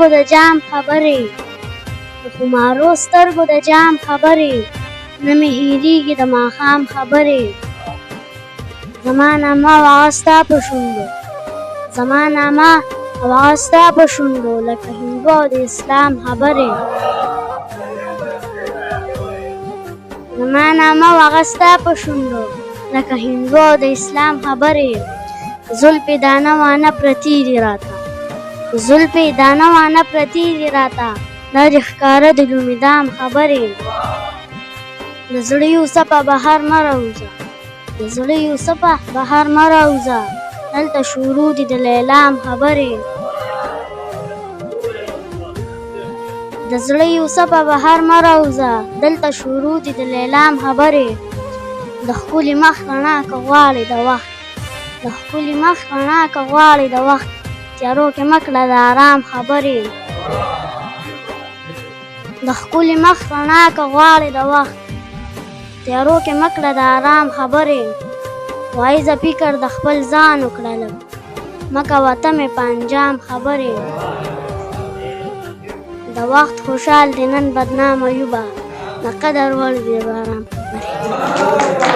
سترګو د جام خبرې، د خمارو سترګو د جام خبرې، نه مې هېرېږي د ماښام خبرې. زما نامه او هغه ستا په شونډو، زما نامه او هغه ستا په شونډو، لکه هندو او د اسلام خبرې. زما نامه او هغه ستا په شونډو، لکه هندو او د اسلام خبرې. زلفې دانه وانه پرتې دي راته، زلفې دانه وانه پرتې دي راته، دا دې ښکاره د لومې دام خبرې. د زړه یوسفه بهر مه راوځه، د زړه یوسفه بهر مه راوځه، دلته شروع دي د لیلام خبرې. د زړه یوسفه بهر مه راوځه، دلته شروع دي د لیلام خبرې. د ښکلي مخ رڼا که غواړې د وخت، د ښکلي مخ رڼا که غواړې د وخت، تیارو کې مه کړه د آرام خبرې. د ښکلي مخ رڼا که غواړې د وخت، تیارو کې مه کړه د آرام خبرې. وایزه فکر د خپل ځان وکړه لږ، مه کوه ته مې په انجام خبرې. د وخت خوشحال دی نن بدنام ایوبه، د قدر وړ دې باران خبرې.